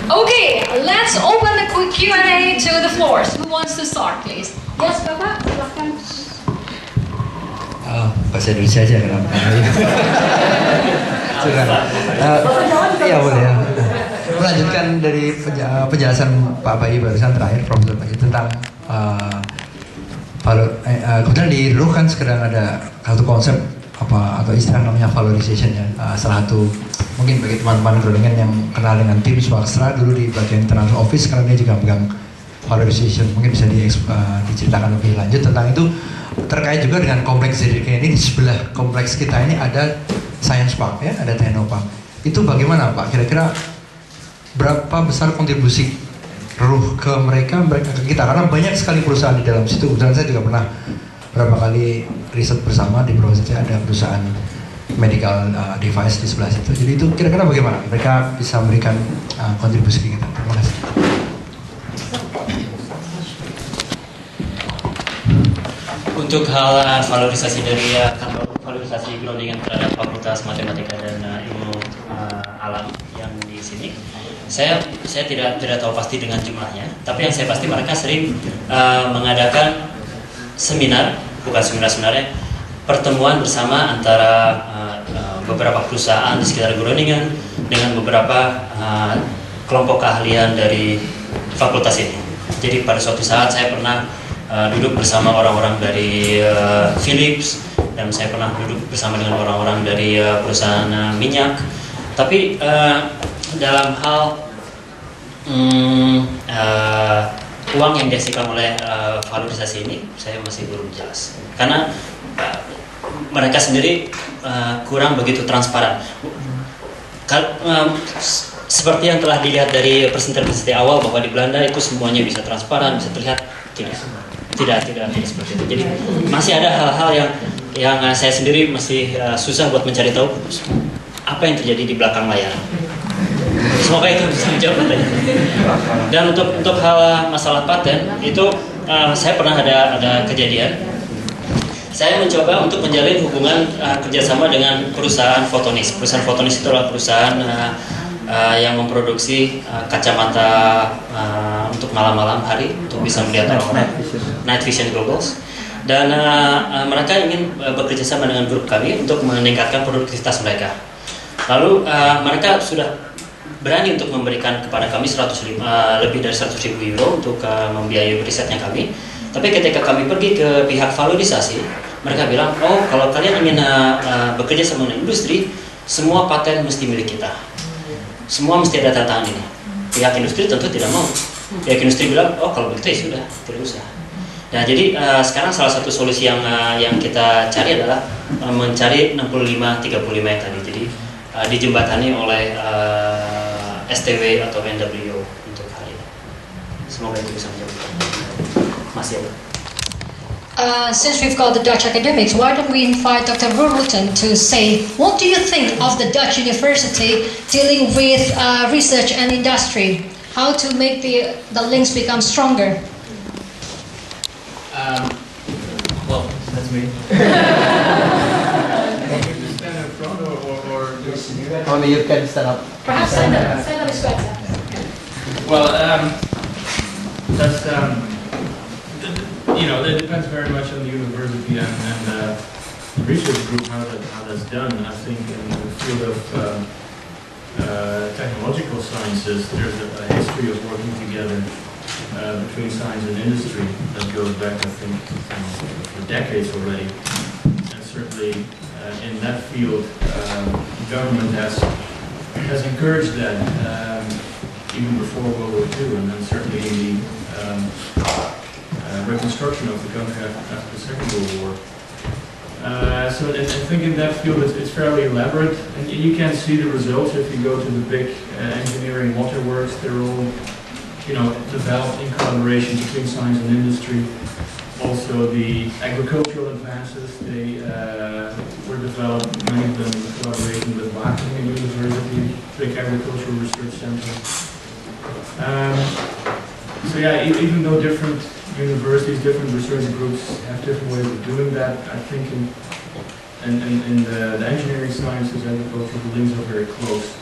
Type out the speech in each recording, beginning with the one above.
Okay, let's open the quick Q&A to the floors. Who wants to start, please? Yes, Bapak, silakan. Bahasa Indonesia aja kenapa? Iya boleh ya. Melanjutkan dari penjelasan Pak Bayi barusan terakhir, Profesor Bayi tentang kemudian di dulu kan sekarang ada satu konsep apa atau istilah namanya valorization ya. Salah satu mungkin bagi teman-teman Groningen yang kenal dengan tim swastra dulu di bagian internal office, karena dia juga pegang valorization, mungkin bisa diceritakan lebih lanjut tentang itu. Terkait juga dengan kompleks Zernikecomplex ini, di sebelah kompleks kita ini ada Science Park ya, ada Technopark. Itu bagaimana Pak? Kira-kira berapa besar kontribusi ruh ke mereka ke kita? Karena banyak sekali perusahaan di dalam situ. Dan saya juga pernah berapa kali riset bersama di Prof, saya ada perusahaan medical device di sebelah situ. Jadi itu kira-kira bagaimana mereka bisa memberikan kontribusi ke kita? Terima kasih. Untuk hal valorisasi dari valorisasi Groningen terhadap Fakultas Matematika dan Ilmu Alam yang di sini, saya tidak tahu pasti dengan jumlahnya. Tapi yang saya pasti mereka sering mengadakan seminar, bukan seminar sebenarnya, pertemuan bersama antara beberapa perusahaan di sekitar Groningen dengan beberapa kelompok keahlian dari fakultas ini. Jadi pada suatu saat saya pernah duduk bersama orang-orang dari Philips, dan saya pernah duduk bersama dengan orang-orang dari perusahaan minyak. Tapi dalam hal uang yang dihasilkan oleh valorisasi ini, saya masih belum jelas. Karena mereka sendiri kurang begitu transparan. Seperti yang telah dilihat dari presentasi awal bahwa di Belanda itu semuanya bisa transparan, bisa terlihat. Tidak seperti itu. Jadi masih ada hal-hal yang saya sendiri masih susah buat mencari tahu apa yang terjadi di belakang layar. Semoga itu bisa menjawab pertanyaan. Dan untuk hal masalah paten itu saya pernah ada kejadian. Saya mencoba untuk menjalin hubungan kerjasama dengan perusahaan fotonis. Perusahaan fotonis itu adalah perusahaan yang memproduksi kacamata untuk malam-malam hari untuk bisa melihat orang-orang, night vision goggles. Dan mereka ingin bekerja sama dengan grup kami untuk meningkatkan produktivitas mereka. Lalu mereka sudah berani untuk memberikan kepada kami lebih dari 100.000 euro untuk membiayai risetnya kami. Tapi ketika kami pergi ke pihak valorisasi, mereka bilang, oh kalau kalian ingin bekerja sama dengan industri, semua paten mesti milik kita. Semua mesti ada tanda tangan ini. Pihak industri tentu tidak mau. Pihak industri bilang, oh kalau begitu ya sudah, tidak usah. Nah jadi sekarang salah satu solusi yang kita cari adalah mencari 65-35 yang tadi. Jadi dijembatani oleh STW atau NWO untuk hal ini. Semoga itu bisa menjawab. Masih ada. Since we've got the Dutch academics, why don't we invite Dr. Roelton to say, what do you think of the Dutch university dealing with research and industry? How to make the links become stronger? Well, that's me. Stand in front or Only you can stand up. Perhaps stand up is better. Well, that's you know, that depends very much on the university and the research group how that's done. I think in the field of technological sciences, there's a history of working together between science and industry that goes back, I think, for decades already. And certainly in that field, the government has encouraged that even before World War II, and then certainly in the reconstruction of the country after the Second World War. So I think in that field it's fairly elaborate, and you can see the results if you go to the big engineering waterworks. They're all, you know, developed in collaboration between science and industry. Also the agricultural advances, they were developed, many of them in collaboration with Wageningen University, big agricultural research center. So yeah, even though different universities, different research groups have different ways of doing that, I think in the engineering sciences, agriculture, the links are very close.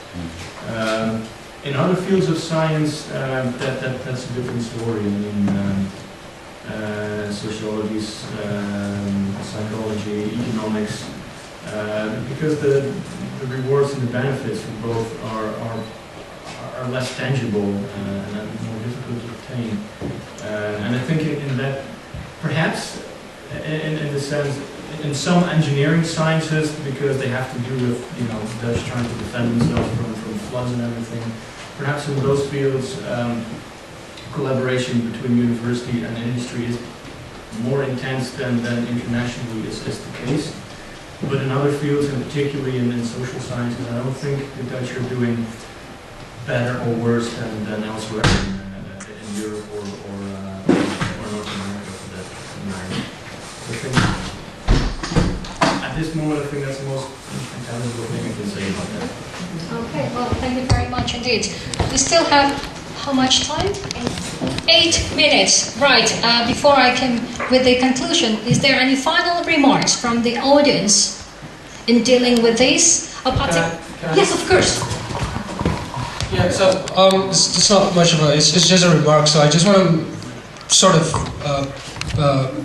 In other fields of science, that's a different story. I mean, sociology, psychology, economics, because the rewards and the benefits for both are less tangible and more difficult to obtain. And I think in that, perhaps, in the sense, in some engineering sciences, because they have to do with, you know, Dutch trying to defend themselves from floods and everything, perhaps in those fields, collaboration between university and industry is more intense than internationally is the case. But in other fields, and particularly in social sciences, I don't think the Dutch are doing better or worse than elsewhere in Europe or North America for that matter. I think at this moment, I think that's the most intelligible thing I can say about that. Okay, well, thank you very much indeed. We still have how much time? 8 minutes. Right, before I come with the conclusion, is there any final remarks from the audience in dealing with this? Yes, of course. Yeah, so it's not much of a, it's just a remark, so I just want to sort of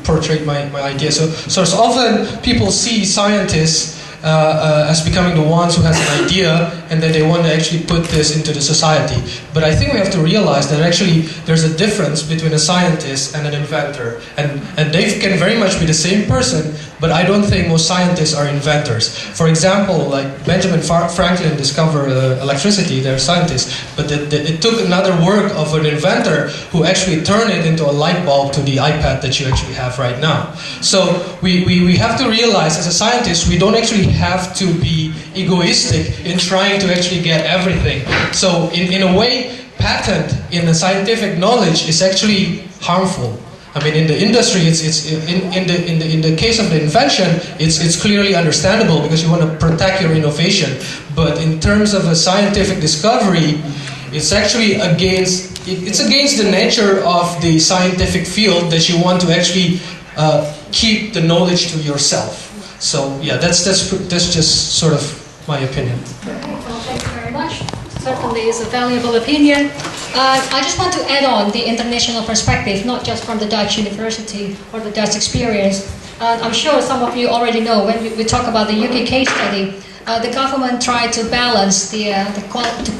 portray my idea. So often people see scientists as becoming the ones who has an idea, and then they want to actually put this into the society. But I think we have to realize that actually there's a difference between a scientist and an inventor, and they can very much be the same person, but I don't think most scientists are inventors. For example, like Benjamin Franklin discovered electricity, they're scientists, but it took another work of an inventor who actually turned it into a light bulb to the iPad that you actually have right now. So we have to realize, as a scientist, we don't actually have to be egoistic in trying to actually get everything. So in a way, patent in the scientific knowledge is actually harmful. I mean, in the industry, in the case of the invention, it's clearly understandable because you want to protect your innovation. But in terms of a scientific discovery, it's actually against the nature of the scientific field that you want to actually keep the knowledge to yourself. So yeah, that's just sort of my opinion. Well, thank you very much. Certainly is a valuable opinion. I just want to add on the international perspective, not just from the Dutch university or the Dutch experience. I'm sure some of you already know when we talk about the UK case study, the government tried to balance the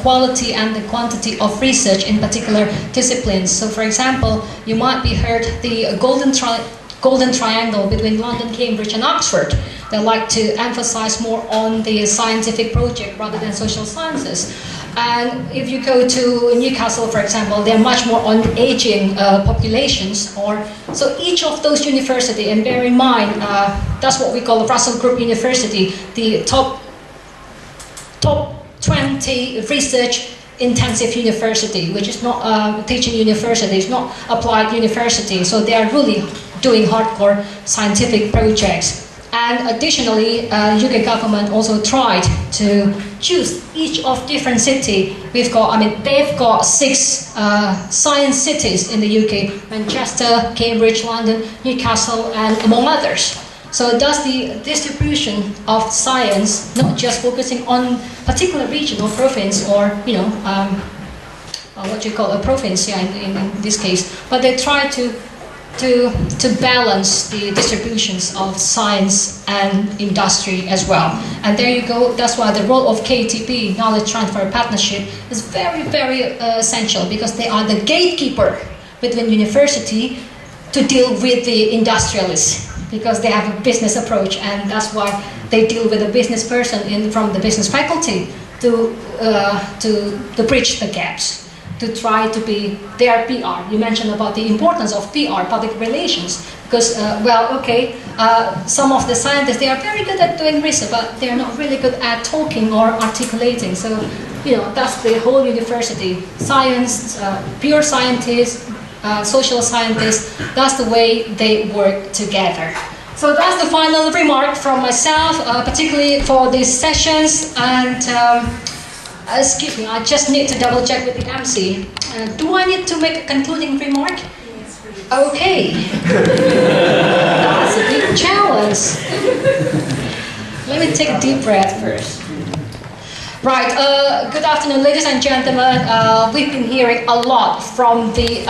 quality and the quantity of research in particular disciplines. So for example, you might be heard the golden triangle between London, Cambridge and Oxford. They like to emphasize more on the scientific project rather than social sciences. And if you go to Newcastle, for example, they're much more on aging populations. So each of those universities, and bear in mind, that's what we call the Russell Group University, the top 20 research intensive university, which is not teaching university, it's not applied university. So they are really doing hardcore scientific projects. And additionally, UK government also tried to choose each of different city. They've got 6 science cities in the UK: Manchester, Cambridge, London, Newcastle, and among others. So thus the distribution of science, not just focusing on particular region or province or what you call a province, yeah, in this case, but they try to balance the distributions of science and industry as well. And there you go, that's why the role of KTP, Knowledge Transfer Partnership, is very, very essential, because they are the gatekeeper between university to deal with the industrialists, because they have a business approach, and that's why they deal with a business person from the business faculty to bridge the gaps, to try to be their PR. You mentioned about the importance of PR, public relations, because, some of the scientists, they are very good at doing research, but they are not really good at talking or articulating. So, that's the whole university. Science, pure scientists, social scientists, that's the way they work together. So that's the final remark from myself, particularly for these sessions. And excuse me, I just need to double check with the MC. Do I need to make a concluding remark? Yes, please. Okay. That's a big challenge. Let me take a deep breath first. Right, good afternoon, ladies and gentlemen. We've been hearing a lot from the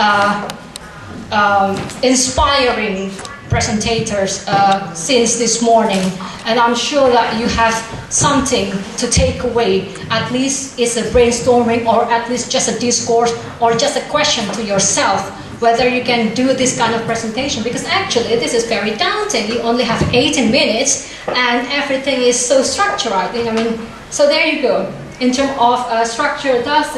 inspiring presentators since this morning, and I'm sure that you have something to take away. At least it's a brainstorming, or at least just a discourse, or just a question to yourself whether you can do this kind of presentation, because actually this is very daunting. You only have 18 minutes and everything is so structured. I mean, so there you go. In terms of structure, that's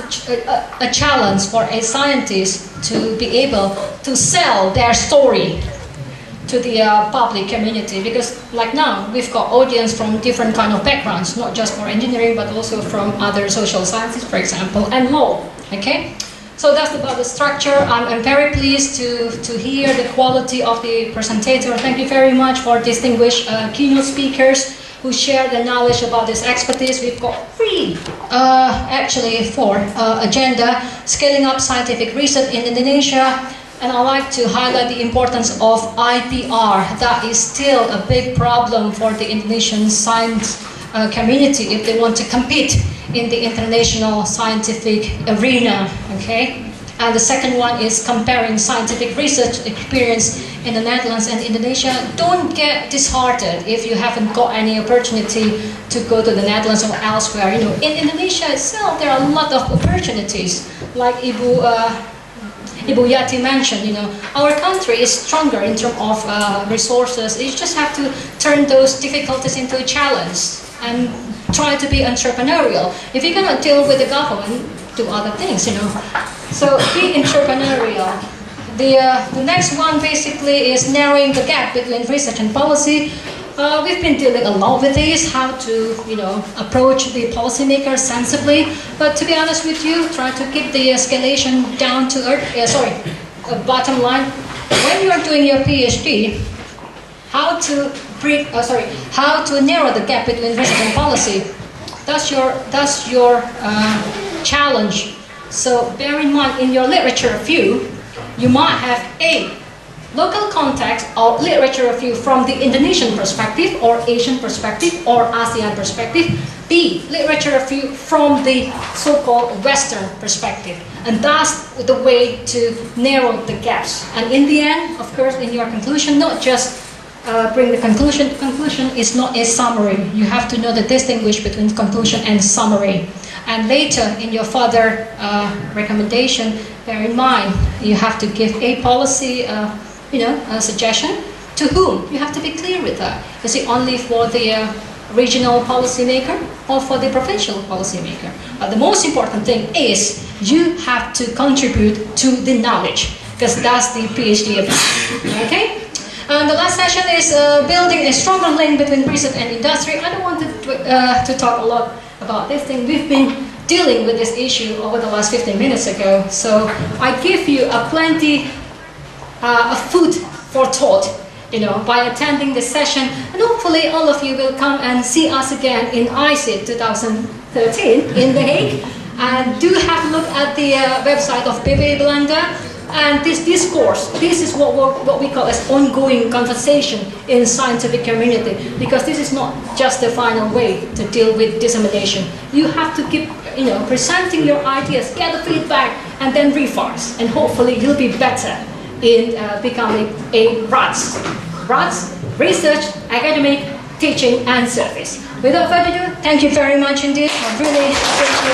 a challenge for a scientist to be able to sell their story to the public community, because like now we've got audience from different kind of backgrounds, not just for engineering but also from other social sciences, for example, and law. Okay, so that's about the structure. I'm very pleased to hear the quality of the presentator. Thank you very much for distinguished keynote speakers who share the knowledge about this expertise. We've got four agenda: scaling up scientific research in Indonesia. And I'd like to highlight the importance of IPR. That is still a big problem for the Indonesian science community if they want to compete in the international scientific arena. Okay? And the second one is comparing scientific research experience in the Netherlands and Indonesia. Don't get disheartened if you haven't got any opportunity to go to the Netherlands or elsewhere. You know, in Indonesia itself, there are a lot of opportunities. Like Ibu Yati mentioned, you know, our country is stronger in terms of resources. You just have to turn those difficulties into a challenge and try to be entrepreneurial. If you're gonna deal with the government, do other things, you know. So be entrepreneurial. The next one basically is narrowing the gap between research and policy. We've been dealing a lot with this, how to, you know, approach the policymakers sensibly. But to be honest with you, try to keep the escalation down to earth. Bottom line, when you are doing your PhD, how to narrow the gap between research and policy. That's your challenge. So bear in mind, in your literature review, you might have A, local context or literature review from the Indonesian perspective or Asian perspective or ASEAN perspective. B, literature review from the so-called Western perspective. And that's the way to narrow the gaps. And in the end, of course, in your conclusion, not just bring the conclusion. Conclusion is not a summary. You have to know the distinguish between conclusion and summary. And later, in your further recommendation, bear in mind, you have to give a policy a suggestion. To whom? You have to be clear with that. Is it only for the regional policymaker or for the provincial policymaker? But the most important thing is you have to contribute to the knowledge, because that's the PhD of it. Okay? And the last session is building a stronger link between research and industry. I don't want to talk a lot about this thing. We've been dealing with this issue over the last 15 minutes ago. So I give you plenty of food for thought, you know, by attending this session. And hopefully all of you will come and see us again in ICIT 2013 in The Hague. And do have a look at the website of PB Belanda. And this discourse, this is what we call as ongoing conversation in scientific community, because this is not just the final way to deal with dissemination. You have to keep, you know, presenting your ideas, get the feedback, and then reinforce. And hopefully you'll be better in becoming a RATS, research, academic, teaching, and service. Without further ado, thank you very much indeed. I really appreciate